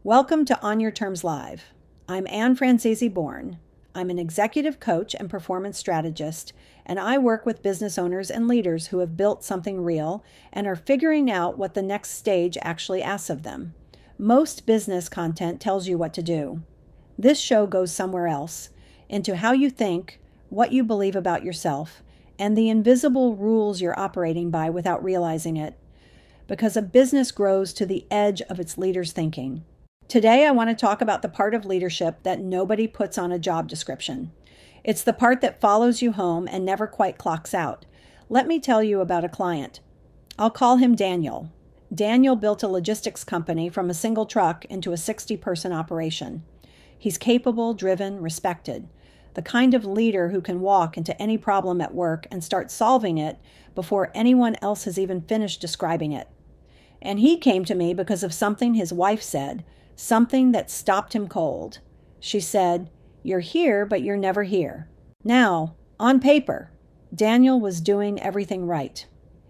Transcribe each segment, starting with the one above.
Welcome to On Your Terms Live. I'm Ann Franzese Bourne. I'm an executive coach and performance strategist, and I work with business owners and leaders who have built something real and are figuring out what the next stage actually asks of them. Most business content tells you what to do. This show goes somewhere else, into how you think, what you believe about yourself, and the invisible rules you're operating by without realizing it. Because a business grows to the edge of its leaders' thinking. Today, I want to talk about the part of leadership that nobody puts on a job description. It's the part that follows you home and never quite clocks out. Let me tell you about a client. I'll call him Daniel. Daniel built a logistics company from a single truck into a 60-person operation. He's capable, driven, respected. The kind of leader who can walk into any problem at work and start solving it before anyone else has even finished describing it. And he came to me because of something his wife said, something that stopped him cold. She said, "You're here, but you're never here." Now, on paper, Daniel was doing everything right.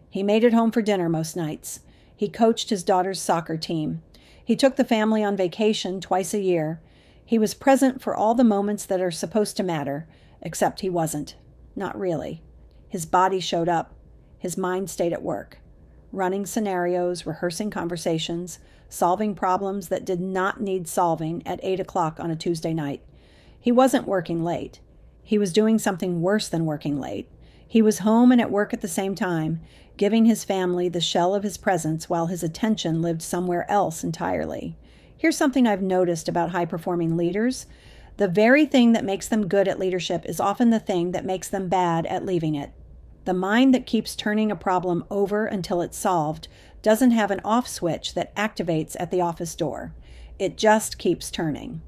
He made it home for dinner most nights. He coached his daughter's soccer team. He took the family on vacation twice a year. He was present for all the moments that are supposed to matter, except he wasn't. Not really. His body showed up. His mind stayed at work, running scenarios, rehearsing conversations, solving problems that did not need solving at 8 o'clock on a Tuesday night. He wasn't working late. He was doing something worse than working late. He was home and at work at the same time, giving his family the shell of his presence while his attention lived somewhere else entirely. Here's something I've noticed about high-performing leaders. The very thing that makes them good at leadership is often the thing that makes them bad at leaving it. The mind that keeps turning a problem over until it's solved doesn't have an off switch that activates at the office door. It just keeps turning.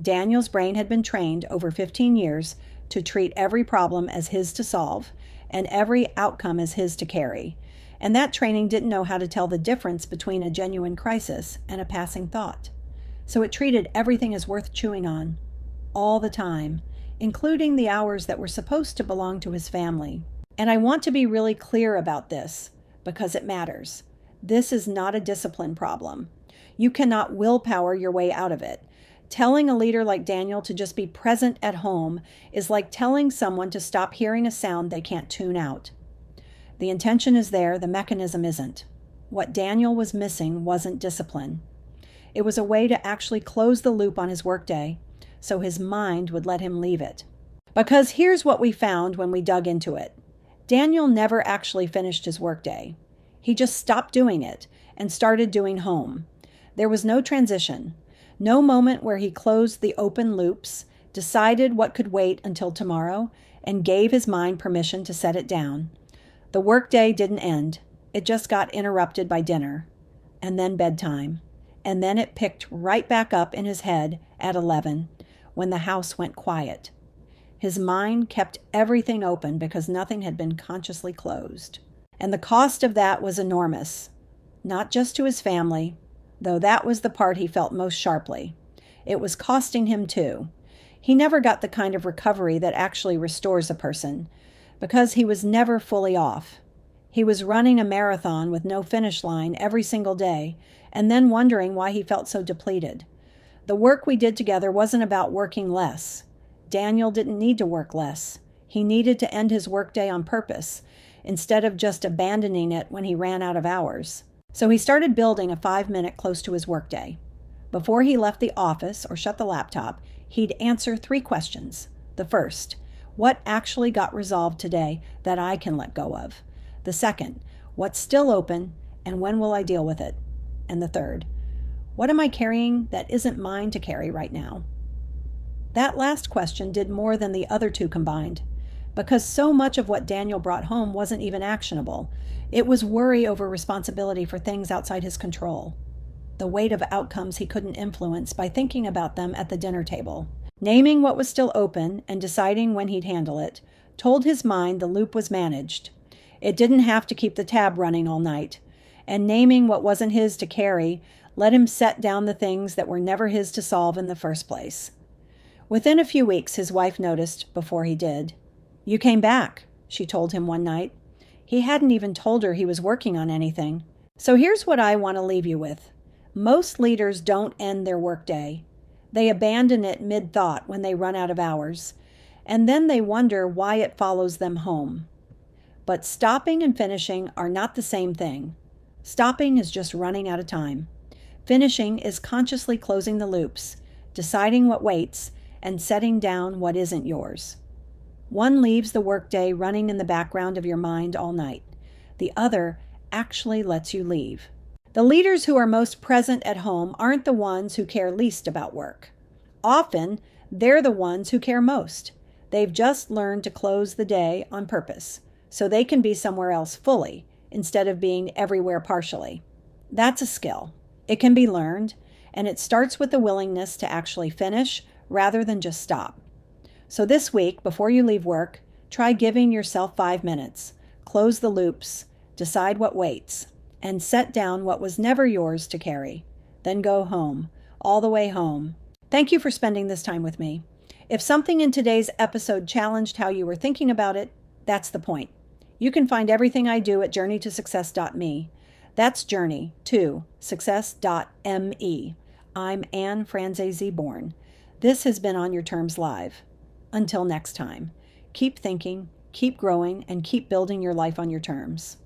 Daniel's brain had been trained over 15 years to treat every problem as his to solve and every outcome as his to carry. And that training didn't know how to tell the difference between a genuine crisis and a passing thought. So it treated everything as worth chewing on, all the time, including the hours that were supposed to belong to his family. And I want to be really clear about this, because it matters. This is not a discipline problem. You cannot willpower your way out of it. Telling a leader like Daniel to just be present at home is like telling someone to stop hearing a sound they can't tune out. The intention is there, the mechanism isn't. What Daniel was missing wasn't discipline. It was a way to actually close the loop on his workday, so his mind would let him leave it. Because here's what we found when we dug into it. Daniel never actually finished his workday. He just stopped doing it and started doing home. There was no transition, no moment where he closed the open loops, decided what could wait until tomorrow, and gave his mind permission to set it down. The workday didn't end. It just got interrupted by dinner, and then bedtime, and then it picked right back up in his head at 11, when the house went quiet. His mind kept everything open because nothing had been consciously closed. And the cost of that was enormous, not just to his family, though that was the part he felt most sharply. It was costing him too. He never got the kind of recovery that actually restores a person, because he was never fully off. He was running a marathon with no finish line every single day, and then wondering why he felt so depleted. The work we did together wasn't about working less. Daniel didn't need to work less. He needed to end his workday on purpose, instead of just abandoning it when he ran out of hours. So he started building a 5-minute close to his workday. Before he left the office or shut the laptop, he'd answer 3 questions. The first, what actually got resolved today that I can let go of? The second, what's still open and when will I deal with it? And the third, what am I carrying that isn't mine to carry right now? That last question did more than the other 2 combined, because so much of what Daniel brought home wasn't even actionable. It was worry over responsibility for things outside his control, the weight of outcomes he couldn't influence by thinking about them at the dinner table. Naming what was still open and deciding when he'd handle it told his mind the loop was managed. It didn't have to keep the tab running all night. And naming what wasn't his to carry let him set down the things that were never his to solve in the first place. Within a few weeks, his wife noticed before he did. "You came back," she told him one night. He hadn't even told her he was working on anything. So here's what I want to leave you with. Most leaders don't end their workday. They abandon it mid-thought when they run out of hours, and then they wonder why it follows them home. But stopping and finishing are not the same thing. Stopping is just running out of time. Finishing is consciously closing the loops, deciding what waits, and setting down what isn't yours. One leaves the workday running in the background of your mind all night. The other actually lets you leave. The leaders who are most present at home aren't the ones who care least about work. Often, they're the ones who care most. They've just learned to close the day on purpose, so they can be somewhere else fully, instead of being everywhere partially. That's a skill. It can be learned, and it starts with the willingness to actually finish rather than just stop. So this week, before you leave work, try giving yourself 5 minutes. Close the loops, decide what waits, and set down what was never yours to carry. Then go home, all the way home. Thank you for spending this time with me. If something in today's episode challenged how you were thinking about it, that's the point. You can find everything I do at journeytosuccess.me. That's journey to success.me. I'm Ann Franzese Bourne. This has been On Your Terms Live. Until next time, keep thinking, keep growing, and keep building your life on your terms.